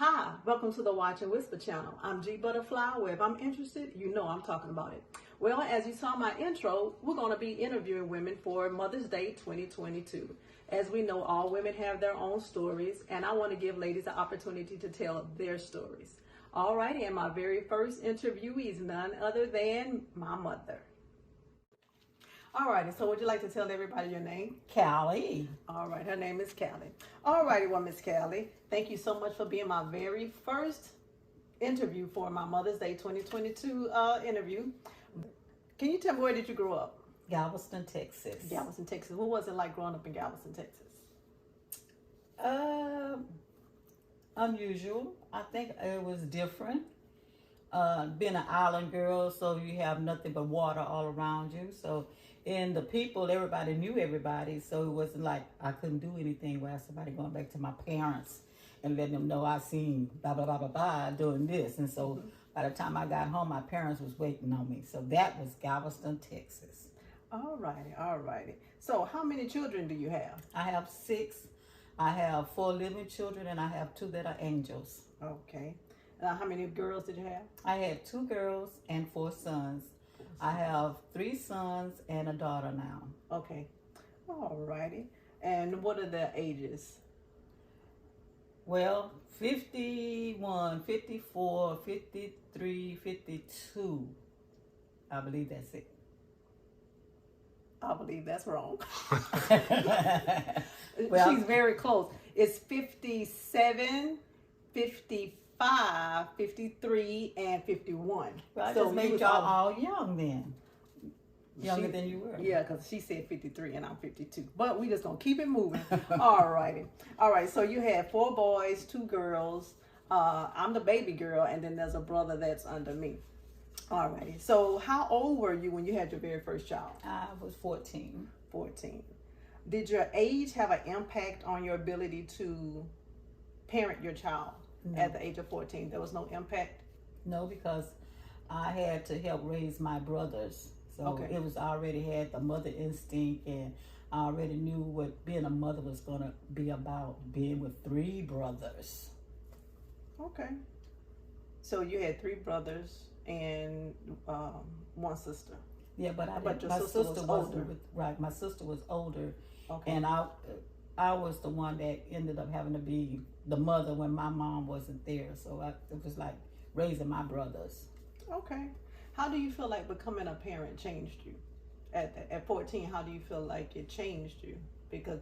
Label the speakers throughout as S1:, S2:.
S1: Hi, welcome to the Watch and Whisper channel. I'm G Butterfly, where if I'm interested, you know I'm talking about it. Well, as you saw my intro, we're going to be interviewing women for Mother's Day 2022. As we know, all women have their own stories, and I want to give ladies the opportunity to tell their stories. All right, and my very first interviewee is none other than my mother. All righty, so would you like to tell everybody your name?
S2: Callie.
S1: All right, her name is Callie. All righty, well, Miss Callie, thank you so much for being my very first interview for my Mother's Day 2022 interview. Can you tell me, where did you grow up?
S2: Galveston, Texas.
S1: Galveston, Texas. What was it like growing up in Galveston, Texas?
S2: Unusual. I think it was different. Being an island girl, so you have nothing but water all around you. So, and the people, everybody knew everybody. So it wasn't like I couldn't do anything without somebody going back to my parents and letting them know I seen blah, blah, blah, blah, blah, doing this. And so by the time I got home, my parents was waiting on me. So that was Galveston, Texas.
S1: All righty, all righty. So how many children do you have?
S2: I have 6. I have 4 living children, and I have 2 that are angels.
S1: Okay. How many girls did you have?
S2: I had 2 girls and 4 sons. I have 3 sons and a daughter now.
S1: Okay. All righty. And what are their ages?
S2: Well, 51, 54, 53, 52. I believe that's it.
S1: I believe that's wrong.
S2: Well,
S1: She's very close. It's 57, 55, 53, and 51.
S2: Well, I
S1: so
S2: just made y'all all young then. Younger than you were.
S1: Yeah, because she said 53 and I'm 52. But we just going to keep it moving. All righty. All right, so you had 4 boys, 2 girls. I'm the baby girl, and then there's a brother that's under me. All righty. So how old were you when you had your very first child?
S2: I was 14.
S1: 14. Did your age have an impact on your ability to parent your child?
S2: No.
S1: At the age of 14? There was no impact?
S2: No, because I had to help raise my brothers. So
S1: Okay.
S2: it was already had the mother instinct, and I already knew what being a mother was going to be about, being with 3 brothers.
S1: Okay. So you had 3 brothers and 1 sister.
S2: Yeah, but
S1: But your sister was older.
S2: Right, my sister was older,
S1: Okay.
S2: and I was the one that ended up having to be the mother when my mom wasn't there. So it was like raising my brothers.
S1: Okay. How do you feel like becoming a parent changed you? At 14, how do you feel like it changed you? Because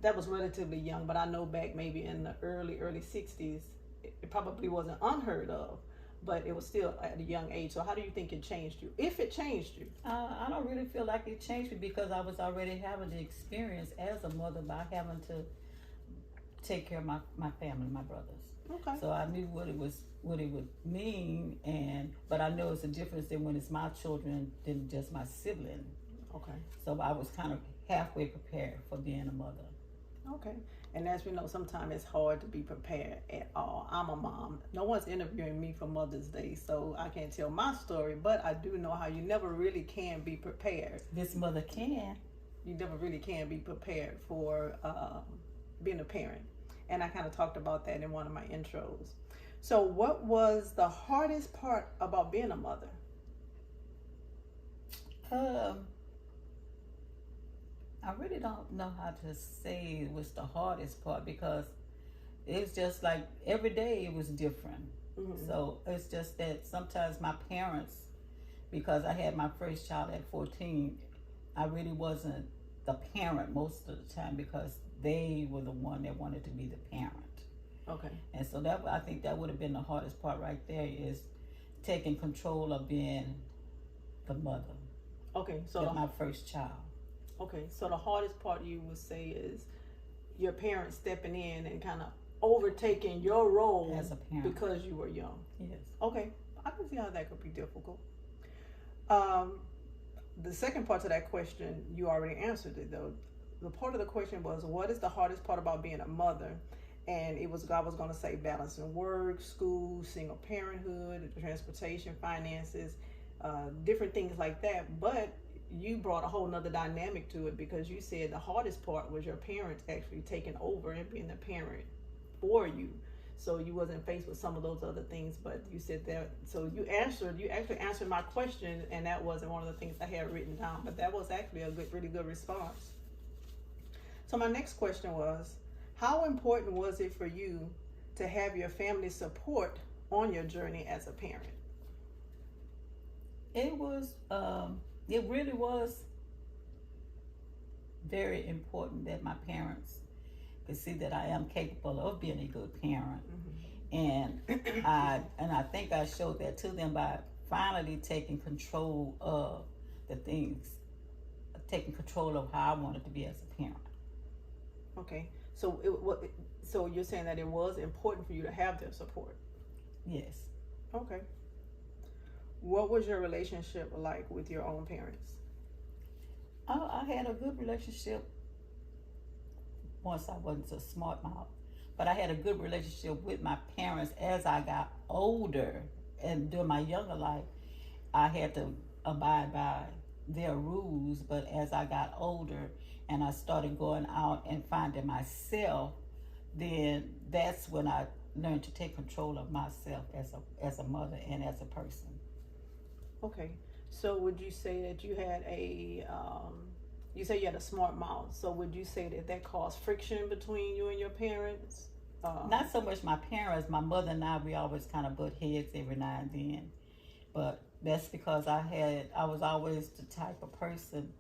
S1: that was relatively young, but I know back maybe in the early 60s, it probably wasn't unheard of, but it was still at a young age. So how do you think it changed you, if it changed you?
S2: I don't really feel like it changed me because I was already having the experience as a mother by having to take care of my family, my brothers.
S1: Okay.
S2: So I knew what it would mean, but I know it's a difference than when it's my children than just my sibling.
S1: Okay.
S2: So I was kind of halfway prepared for being a mother.
S1: Okay. And as we know, sometimes it's hard to be prepared at all. I'm a mom. No one's interviewing me for Mother's Day, so I can't tell my story, but I do know how you never really can be prepared.
S2: This mother can.
S1: You never really can be prepared for being a parent. And I kind of talked about that in one of my intros. So what was the hardest part about being a mother?
S2: I really don't know how to say it was the hardest part because it's just like every day it was different.
S1: Mm-hmm.
S2: So it's just that sometimes my parents, because I had my first child at 14, I really wasn't the parent most of the time because they were the one that wanted to be the parent.
S1: Okay.
S2: And so I think that would have been the hardest part right there, is taking control of being the mother.
S1: Okay. So
S2: of my first child.
S1: Okay. So the hardest part you would say is your parents stepping in and kind of overtaking your role
S2: as a parent
S1: because you were young.
S2: Yes.
S1: Okay. I can see how that could be difficult. The second part to that question, you already answered it though. The part of the question was, what is the hardest part about being a mother? And I was going to say balancing work, school, single parenthood, transportation, finances, different things like that. But you brought a whole nother dynamic to it because you said the hardest part was your parents actually taking over and being the parent for you. so you wasn't faced with some of those other things. But you said that, so you actually answered my question, and that wasn't one of the things I had written down. But that was actually a really good response. So my next question was, how important was it for you to have your family support on your journey as a parent?
S2: It really was very important that my parents could see that I am capable of being a good parent. And I think I showed that to them by finally taking control of the things, taking control of how I wanted to be as a parent.
S1: Okay, so so you're saying that it was important for you to have their support?
S2: Yes.
S1: Okay. What was your relationship like with your own parents?
S2: I had a good relationship once I wasn't a smart mouth, but I had a good relationship with my parents as I got older, and during my younger life, I had to abide by their rules. But as I got older and I started going out and finding myself, then that's when I learned to take control of myself as a mother and as a person.
S1: Okay, so would you say that you had you say you had a smart mouth, so would you say that caused friction between you and your parents?
S2: Not so much my parents, my mother and I, we always kind of butt heads every now and then. But that's because I was always the type of person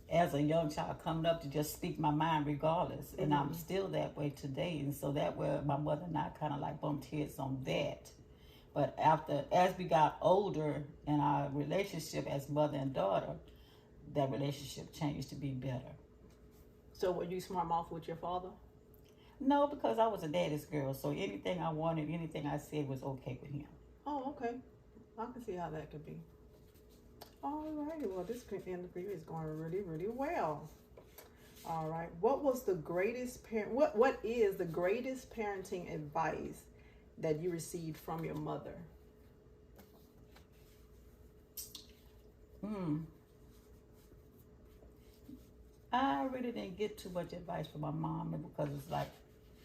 S2: as a young child coming up to just speak my mind regardless. And I'm still that way today. And so that way my mother and I kind of like bumped heads on that. But as we got older in our relationship as mother and daughter, that relationship changed to be better.
S1: So were you smart mouth with your father?
S2: No, because I was a daddy's girl. So anything I wanted, anything I said was okay with him.
S1: Oh, okay. I can see how that could be. All righty. Well, this interview is going really well. All right. What is the greatest parenting advice that you received from your mother?
S2: I really didn't get too much advice from my mom because it's like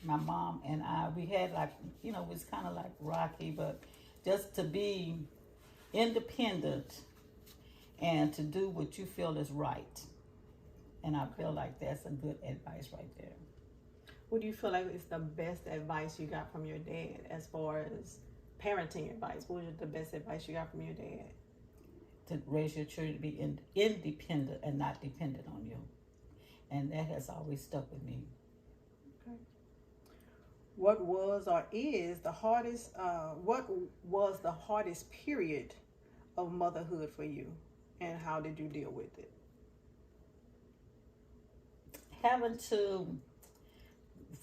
S2: my mom and we had like, it was kind of like rocky, but just to be independent and to do what you feel is right. And I feel like that's a good advice right there.
S1: What do you feel like is the best advice you got from your dad as far as parenting advice? What was the best advice you got from your dad?
S2: To raise your children to be independent and not dependent on you. And that has always stuck with me.
S1: Okay. What was the hardest period of motherhood for you, and how did you deal with it?
S2: Having to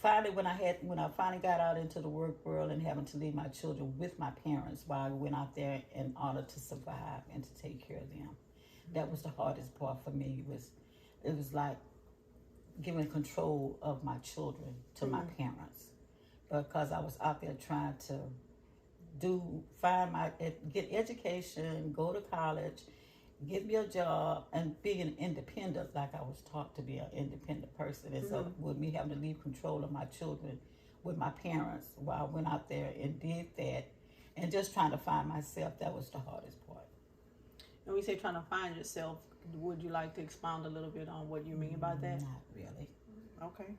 S2: finally, when I finally got out into the work world and having to leave my children with my parents while I went out there in order to survive and to take care of them, that was the hardest part for me. It was like giving control of my children to my parents, because I was out there trying to get education, go to college, get me a job, and be an independent, like I was taught to be an independent person. And so with me having to leave control of my children with my parents while I went out there and did that, and just trying to find myself, that was the hardest part.
S1: And when you say trying to find yourself, would you like to expound a little bit on what you mean by that?
S2: Not really.
S1: Okay.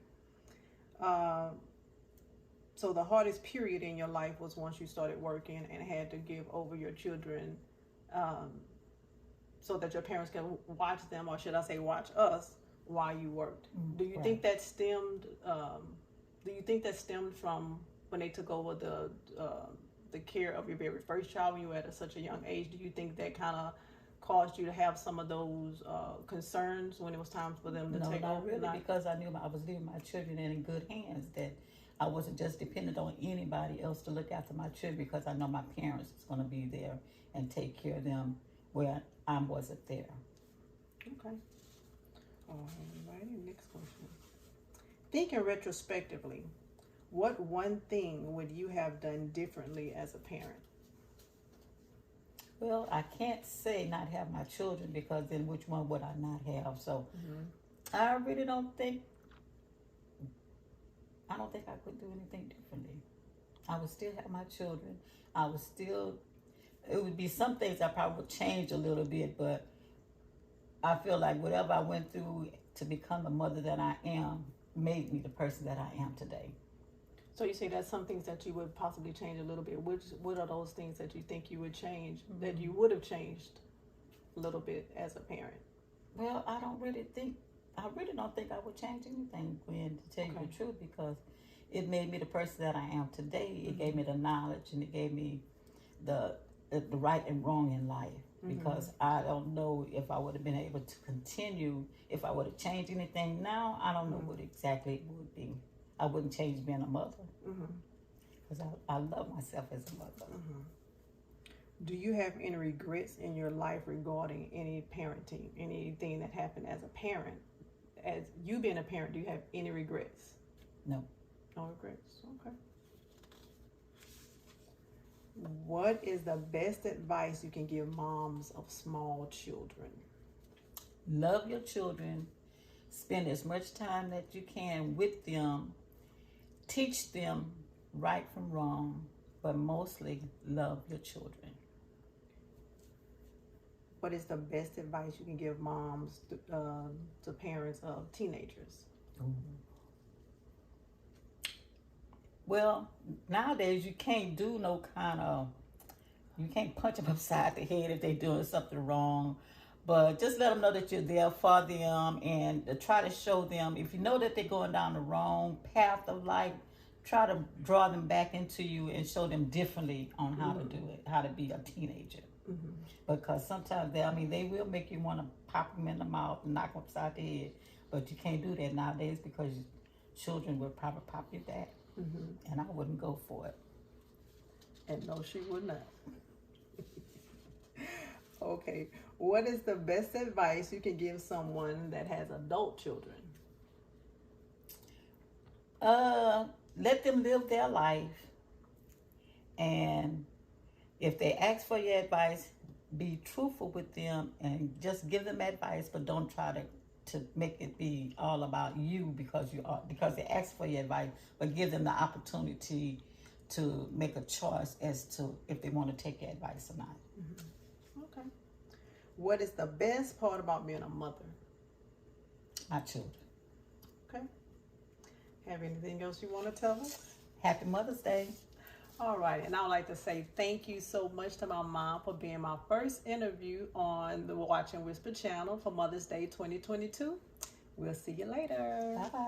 S1: So the hardest period in your life was once you started working and had to give over your children so that your parents can watch them, or should I say watch us, while you worked. Do you think that stemmed from when they took over the care of your very first child when you were at such a young age? Do you think that kind of caused you to have some of those concerns when it was time for them to take over?
S2: No, not really, because I knew I was leaving my children in good hands, that I wasn't just dependent on anybody else to look after my children, because I know my parents was going to be there and take care of them where I wasn't there.
S1: Okay. All righty, next question. Thinking retrospectively, what one thing would you have done differently as a parent?
S2: Well, I can't say not have my children, because then which one would I not have? So I really don't think I could do anything differently. I would still have my children. I would still, it would be some things I probably would change a little bit, but I feel like whatever I went through to become the mother that I am made me the person that I am today.
S1: So you say that's some things that you would possibly change a little bit. What are those things that you think you would change, that you would have changed a little bit as a parent?
S2: Well, I really don't think I would change anything, Gwen, to tell you the truth, because it made me the person that I am today. It gave me the knowledge, and it gave me the right and wrong in life. Because I don't know if I would have been able to continue, if I would have changed anything now. I don't know what exactly it would be. I wouldn't change being a mother, because I love myself as a mother.
S1: Do you have any regrets in your life regarding any parenting, anything that happened as a parent? As you being a parent, do you have any regrets?
S2: No.
S1: No regrets. Okay. What is the best advice you can give moms of small children?
S2: Love your children. Spend as much time that you can with them. Teach them right from wrong, but mostly love your children.
S1: What is the best advice you can give moms to parents of teenagers?
S2: Well, nowadays you can't do you can't punch them upside the head if they're doing something wrong. But just let them know that you're there for them, and try to show them, if you know that they're going down the wrong path of life, try to draw them back into you and show them differently on how to do it, how to be a teenager. Because sometimes they will make you want to pop them in the mouth and knock them upside the head. But you can't do that nowadays, because children will probably pop you back. And I wouldn't go for it.
S1: And no, she would not. Okay. What is the best advice you can give someone that has adult children?
S2: Let them live their life. And if they ask for your advice, be truthful with them and just give them advice, but don't try to make it be all about you because they ask for your advice, but give them the opportunity to make a choice as to if they want to take your advice or not.
S1: Okay. What is the best part about being a mother?
S2: My children.
S1: Okay. Have anything else you want to tell us?
S2: Happy Mother's Day.
S1: All right, and I would like to say thank you so much to my mom for being my first interview on the Watch and Whisper channel for Mother's Day 2022. We'll see you later.
S2: Bye-bye.